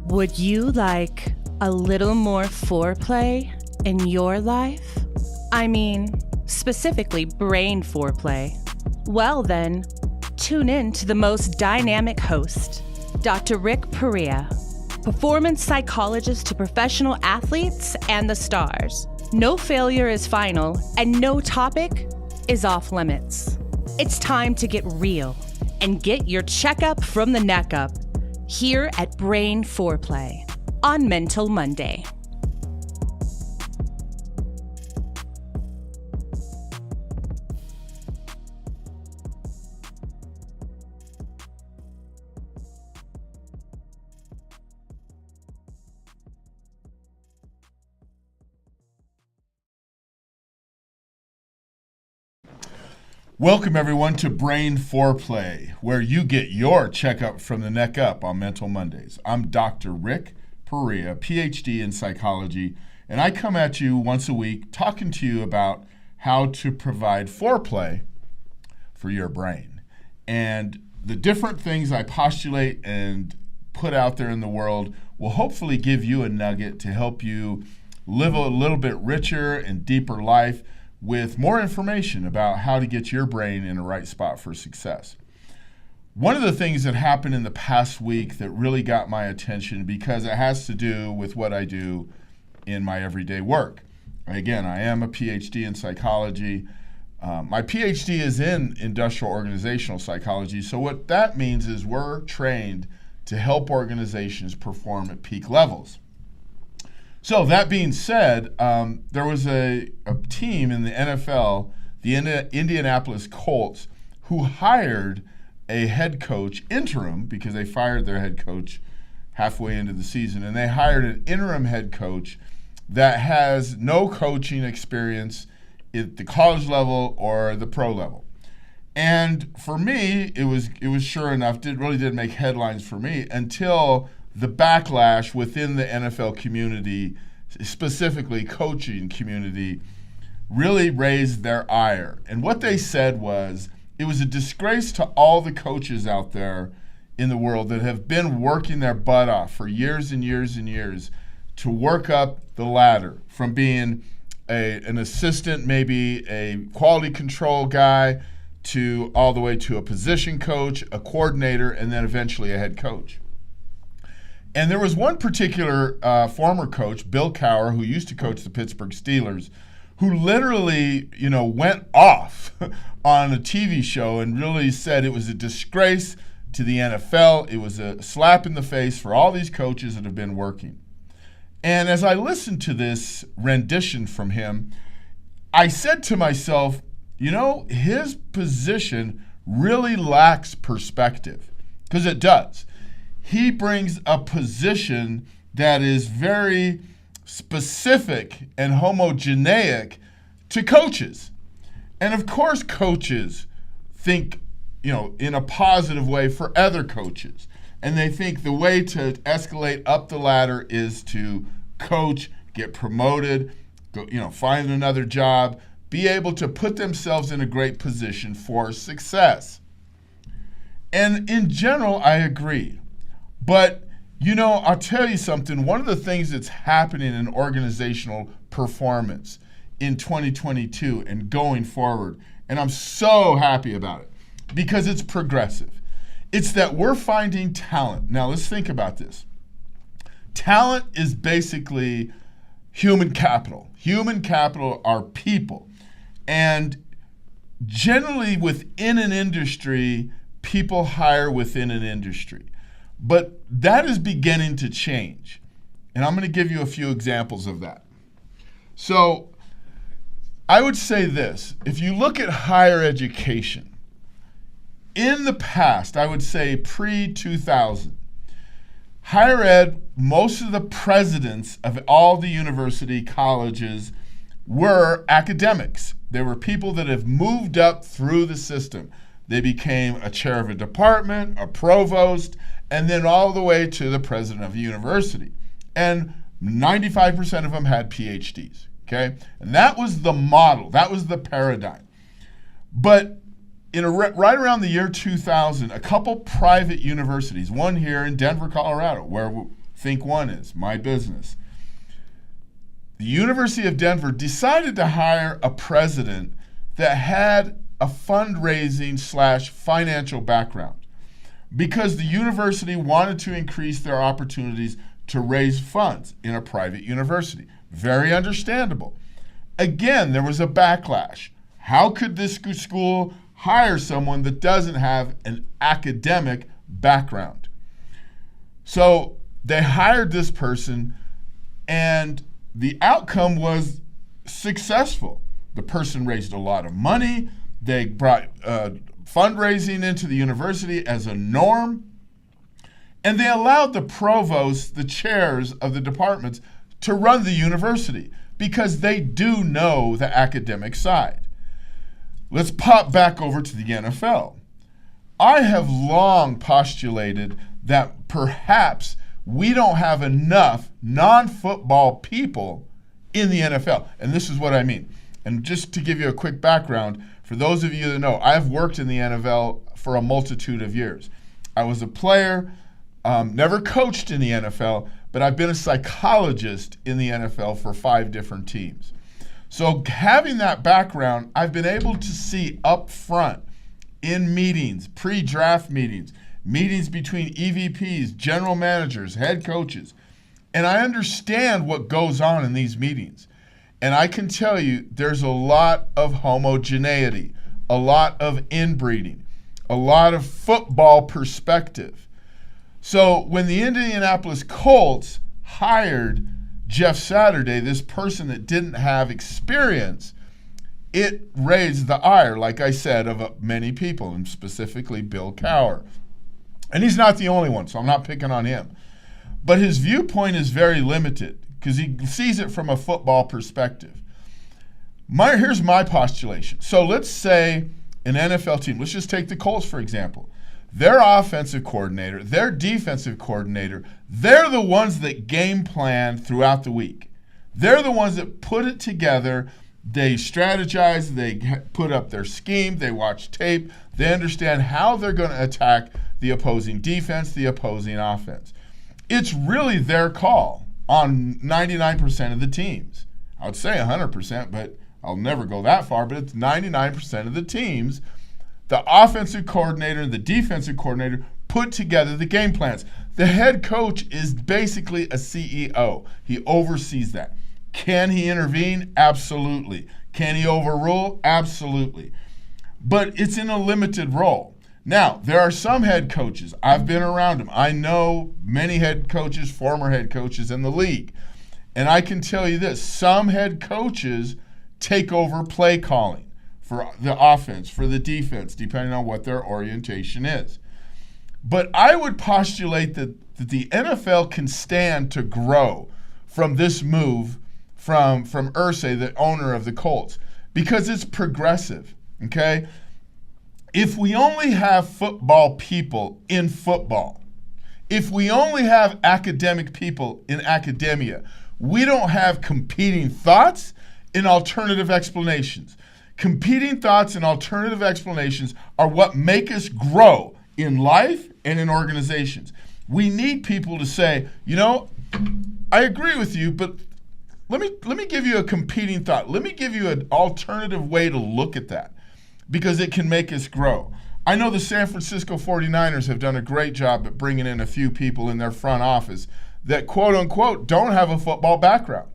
Would you like a little more foreplay in your life? I mean, specifically brain foreplay. Well then, tune in to the most dynamic host, Dr. Rick Perea, performance psychologist to professional athletes and the stars. No failure is final, and no topic is off limits. It's time to get real and get your checkup from the neck up here at Brain Foreplay on Mental Monday. Welcome, everyone, to Brain Foreplay, where you get your checkup from the neck up on Mental Mondays. I'm Dr. Rick Perea, PhD in psychology, and I come at you once a week talking to you about how to provide foreplay for your brain. And the different things I postulate and put out there in the world will hopefully give you a nugget to help you live a little bit richer and deeper life with more information about how to get your brain in the right spot for success. One of the things that happened in the past week that really got my attention, because it has to do with what I do in my everyday work. Again, I am a PhD in psychology. My PhD is in industrial organizational psychology. So what that means is we're trained to help organizations perform at peak levels. So that being said, there was a team in the NFL, the Indianapolis Colts, who hired a head coach interim because they fired their head coach halfway into the season. And they hired an interim head coach that has no coaching experience at the college level or the pro level. And for me, it was sure enough, really did make headlines for me until the backlash within the NFL community, specifically coaching community, really raised their ire. And what they said was, it was a disgrace to all the coaches out there in the world that have been working their butt off for years and years and years to work up the ladder from being an assistant, maybe a quality control guy, to all the way to a position coach, a coordinator, and then eventually a head coach. And there was one particular former coach, Bill Cowher, who used to coach the Pittsburgh Steelers, who literally, went off on a TV show and really said it was a disgrace to the NFL. It was a slap in the face for all these coaches that have been working. And as I listened to this rendition from him, I said to myself, his position really lacks perspective, because it does. He brings a position that is very specific and homogeneic to coaches. And of course, coaches think, in a positive way for other coaches. And they think the way to escalate up the ladder is to coach, get promoted, go, find another job, be able to put themselves in a great position for success. And in general, I agree. But, I'll tell you something. One of the things that's happening in organizational performance in 2022 and going forward, and I'm so happy about it, because it's progressive. It's that we're finding talent. Now, let's think about this. Talent is basically human capital. Human capital are people. And generally within an industry, people hire within an industry. But that is beginning to change. And I'm going to give you a few examples of that. So I would say this. If you look at higher education, in the past, I would say pre-2000, higher ed, most of the presidents of all the university colleges were academics. They were people that have moved up through the system. They became a chair of a department, a provost, and then all the way to the president of a university. And 95% of them had PhDs, okay? And that was the model. That was the paradigm. But right around the year 2000, a couple private universities, one here in Denver, Colorado, where Think One is, my business. The University of Denver decided to hire a president that had a fundraising / financial background because the university wanted to increase their opportunities to raise funds in a private university. Very understandable. Again, there was a backlash. How could this school hire someone that doesn't have an academic background? So they hired this person, and the outcome was successful. The person raised a lot of money. They brought fundraising into the university as a norm. And they allowed the provosts, the chairs of the departments, to run the university because they do know the academic side. Let's pop back over to the NFL. I have long postulated that perhaps we don't have enough non-football people in the NFL. And this is what I mean. And just to give you a quick background, for those of you that know, I've worked in the NFL for a multitude of years. I was a player, never coached in the NFL, but I've been a psychologist in the NFL for 5 different teams. So having that background, I've been able to see up front in meetings, pre-draft meetings, meetings between EVPs, general managers, head coaches, and I understand what goes on in these meetings. And I can tell you there's a lot of homogeneity, a lot of inbreeding, a lot of football perspective. So when the Indianapolis Colts hired Jeff Saturday, this person that didn't have experience, it raised the ire, like I said, of many people, and specifically Bill Cowher. And he's not the only one, so I'm not picking on him. But his viewpoint is very limited because he sees it from a football perspective. Here's my postulation. So let's say an NFL team, let's just take the Colts, for example. Their offensive coordinator, their defensive coordinator, they're the ones that game plan throughout the week. They're the ones that put it together. They strategize, they put up their scheme, they watch tape, they understand how they're going to attack the opposing defense, the opposing offense. It's really their call on 99% of the teams. I would say 100%, but I'll never go that far, but it's 99% of the teams. The offensive coordinator and the defensive coordinator put together the game plans. The head coach is basically a CEO. He oversees that. Can he intervene? Absolutely. Can he overrule? Absolutely. But it's in a limited role. Now, there are some head coaches. I've been around them. I know many head coaches, former head coaches in the league. And I can tell you this, some head coaches take over play calling for the offense, for the defense, depending on what their orientation is. But I would postulate that the NFL can stand to grow from this move from Irsay, the owner of the Colts, because it's progressive, okay? If we only have football people in football, if we only have academic people in academia, we don't have competing thoughts and alternative explanations. Competing thoughts and alternative explanations are what make us grow in life and in organizations. We need people to say, you know, I agree with you, but let me give you a competing thought. Let me give you an alternative way to look at that because it can make us grow. I know the San Francisco 49ers have done a great job at bringing in a few people in their front office that, quote unquote, don't have a football background.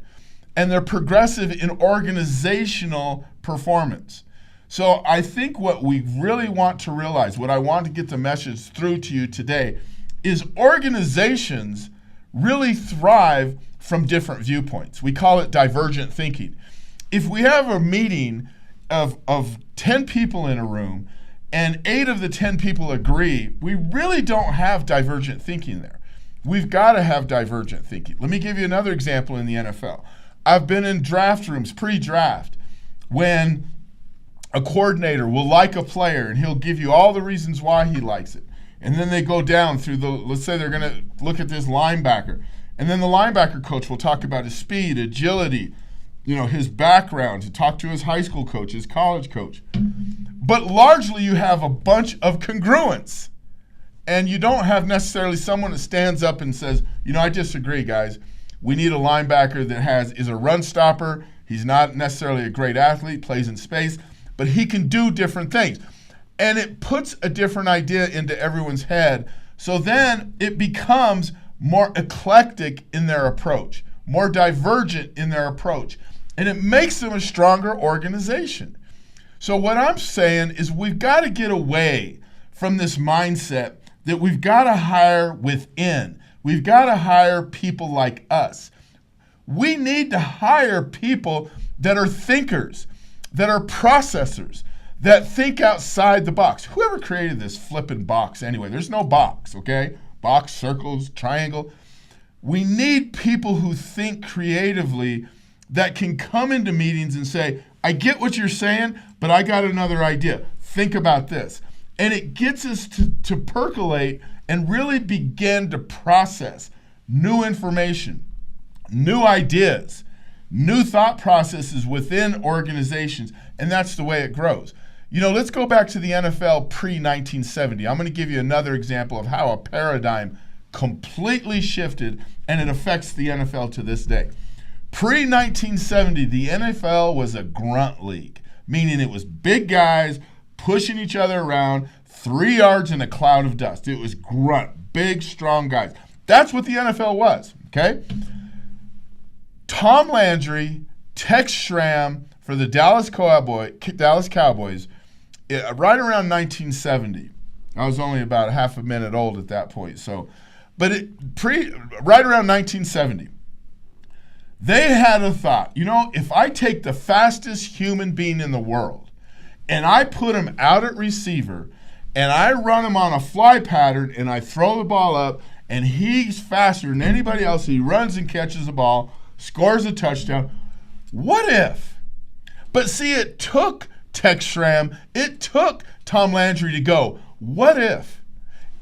And they're progressive in organizational performance. So I think what we really want to realize, what I want to get the message through to you today, is organizations really thrive from different viewpoints. We call it divergent thinking. If we have a meeting of 10 people in a room and 8 of the 10 people agree, we really don't have divergent thinking there. We've got to have divergent thinking. Let me give you another example in the NFL. I've been in draft rooms, pre-draft, when a coordinator will like a player and he'll give you all the reasons why he likes it. And then they go down through let's say they're going to look at this linebacker. And then the linebacker coach will talk about his speed, agility, his background, to talk to his high school coach, his college coach. But largely you have a bunch of congruence. And you don't have necessarily someone that stands up and says, I disagree, guys. We need a linebacker that is a run stopper. He's not necessarily a great athlete, plays in space, but he can do different things. And it puts a different idea into everyone's head. So then it becomes more eclectic in their approach, more divergent in their approach. And it makes them a stronger organization. So what I'm saying is we've got to get away from this mindset that we've got to hire within. We've got to hire people like us. We need to hire people that are thinkers, that are processors, that think outside the box. Whoever created this flipping box anyway, there's no box, okay? Box, circles, triangle. We need people who think creatively that can come into meetings and say, I get what you're saying, but I got another idea. Think about this. And it gets us to percolate and really begin to process new information, new ideas, new thought processes within organizations, and that's the way it grows. Let's go back to the NFL pre-1970. I'm going to give you another example of how a paradigm completely shifted, and it affects the NFL to this day. Pre-1970, the NFL was a grunt league, meaning it was big guys pushing each other around, 3 yards in a cloud of dust. It was grunt, big, strong guys. That's what the NFL was, okay? Tom Landry, Tex Schramm for the Dallas Cowboys, right around 1970. I was only about half a minute old at that point. Right around 1970, they had a thought. If I take the fastest human being in the world and I put him out at receiver and I run him on a fly pattern and I throw the ball up and he's faster than anybody else, he runs and catches the ball, scores a touchdown. What if? But see, it took Tex Schramm, it took Tom Landry to go, what if?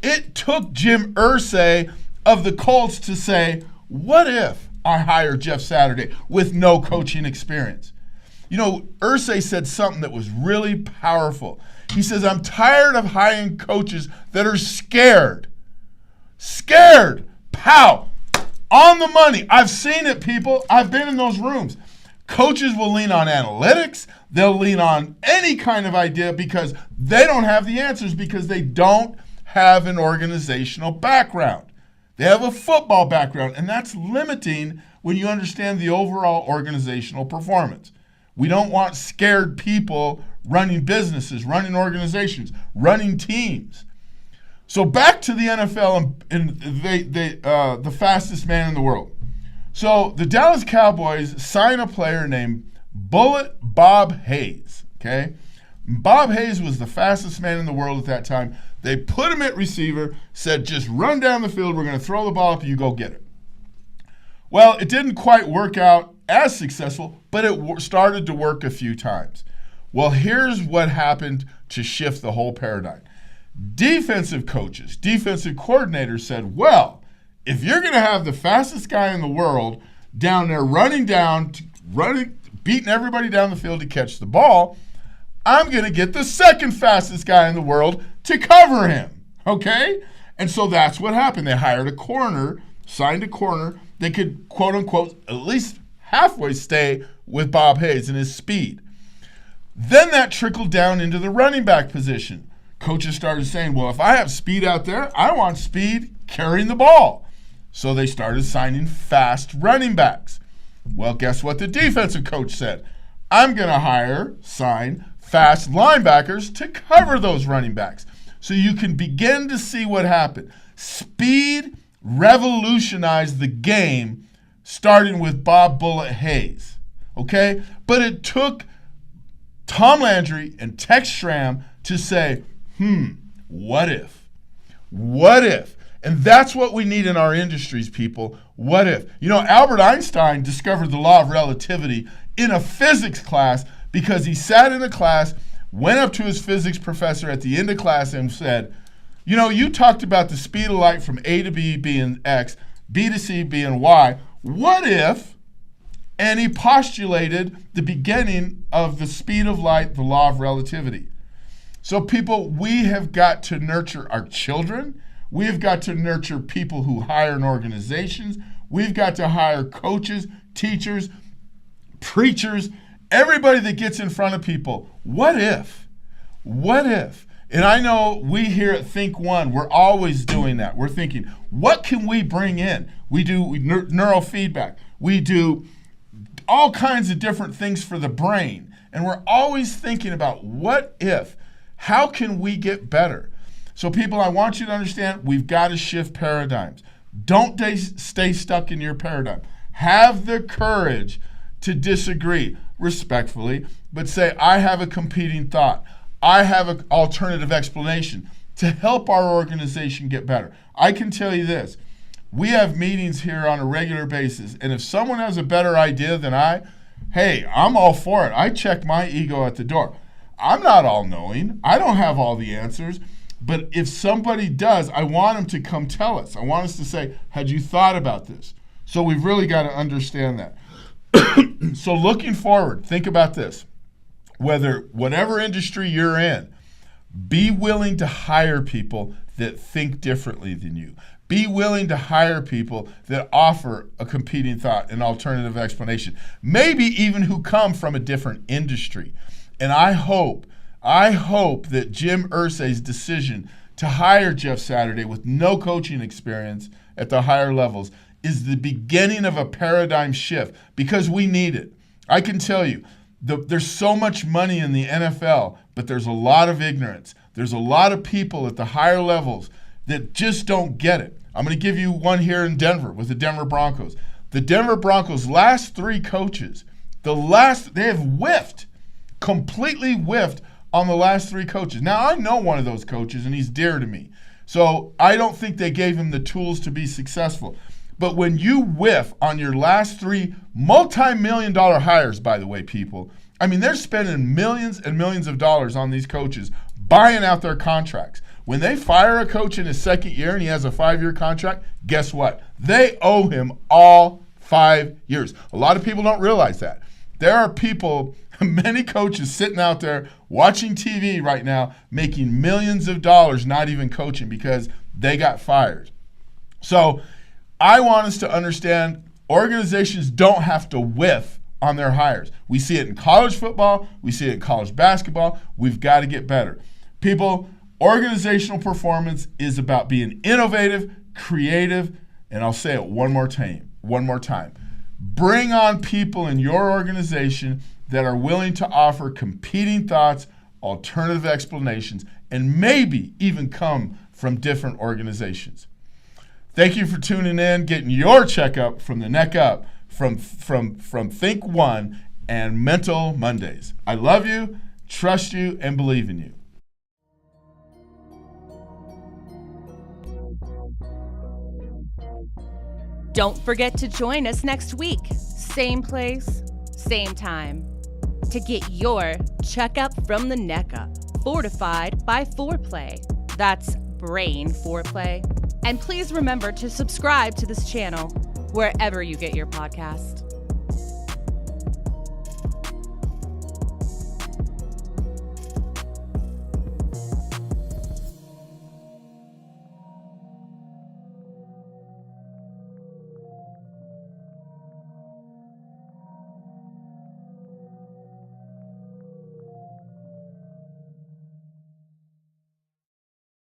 It took Jim Irsay of the Colts to say, what if I hire Jeff Saturday with no coaching experience? Irsay said something that was really powerful. He says, I'm tired of hiring coaches that are scared. Scared. Pow. On the money. I've seen it, people. I've been in those rooms. Coaches will lean on analytics. They'll lean on any kind of idea because they don't have the answers because they don't have an organizational background. They have a football background, and that's limiting when you understand the overall organizational performance. We don't want scared people running businesses, running organizations, running teams. So back to the NFL and the fastest man in the world. So the Dallas Cowboys sign a player named Bullet Bob Hayes, okay? Bob Hayes was the fastest man in the world at that time. They put him at receiver, said, just run down the field. We're going to throw the ball up and you go get it. Well, it didn't quite work out as successful, but it started to work a few times. Well, here's what happened to shift the whole paradigm. Defensive coaches, defensive coordinators said, well, if you're going to have the fastest guy in the world down there beating everybody down the field to catch the ball, I'm going to get the second fastest guy in the world to cover him, okay? And so that's what happened. They hired a corner, signed a corner. They could, quote unquote, at least halfway stay with Bob Hayes and his speed. Then that trickled down into the running back position. Coaches started saying, well, if I have speed out there, I want speed carrying the ball. So they started signing fast running backs. Well, guess what the defensive coach said? I'm going to sign fast linebackers to cover those running backs. So you can begin to see what happened. Speed revolutionized the game, starting with Bob Bullet Hayes, okay? But it took Tom Landry and Tex Schramm to say, what if? What if? And that's what we need in our industries, people. What if? Albert Einstein discovered the law of relativity in a physics class because he sat in a class, went up to his physics professor at the end of class and said, you talked about the speed of light from A to B being X, B to C being Y. What if? And he postulated the beginning of the speed of light, the law of relativity. So people, we have got to nurture our children. We have got to nurture people who hire in organizations. We've got to hire coaches, teachers, preachers, everybody that gets in front of people. What if? What if? And I know we here at Think One, we're always doing that. We're thinking, what can we bring in? We do neurofeedback. We do all kinds of different things for the brain. And we're always thinking about what if? How can we get better? So people, I want you to understand, we've got to shift paradigms. Don't stay stuck in your paradigm. Have the courage to disagree respectfully, but say, I have a competing thought. I have an alternative explanation to help our organization get better. I can tell you this. We have meetings here on a regular basis, and if someone has a better idea than hey, I'm all for it. I check my ego at the door. I'm not all-knowing. I don't have all the answers. But if somebody does, I want them to come tell us. I want us to say, had you thought about this? So we've really got to understand that. So looking forward, think about this. Whatever industry you're in, be willing to hire people that think differently than you. Be willing to hire people that offer a competing thought, an alternative explanation, maybe even who come from a different industry. And I hope that Jim Irsay's decision to hire Jeff Saturday with no coaching experience at the higher levels is the beginning of a paradigm shift, because we need it. I can tell you, there's so much money in the NFL, but there's a lot of ignorance. There's a lot of people at the higher levels that just don't get it. I'm going to give you one here in Denver with the Denver Broncos. The Denver Broncos' last three coaches, they have completely whiffed on the last three coaches. Now, I know one of those coaches, and he's dear to me. So I don't think they gave him the tools to be successful. But when you whiff on your last three multi-million-dollar hires, by the way, people, I mean, they're spending millions and millions of dollars on these coaches, buying out their contracts. When they fire a coach in his second year and he has a 5-year contract, guess what? They owe him all 5 years. A lot of people don't realize that. There are people, many coaches sitting out there watching TV right now, making millions of dollars, not even coaching, because they got fired. So I want us to understand organizations don't have to whiff on their hires. We see it in college football. We see it in college basketball. We've got to get better. People, organizational performance is about being innovative, creative, and I'll say it one more time. Bring on people in your organization that are willing to offer competing thoughts, alternative explanations, and maybe even come from different organizations. Thank you for tuning in, getting your checkup from the neck up, from Think One and Mental Mondays. I love you, trust you, and believe in you. Don't forget to join us next week, same place, same time, to get your checkup from the neck up, fortified by Foreplay. That's brain foreplay. And please remember to subscribe to this channel wherever you get your podcast.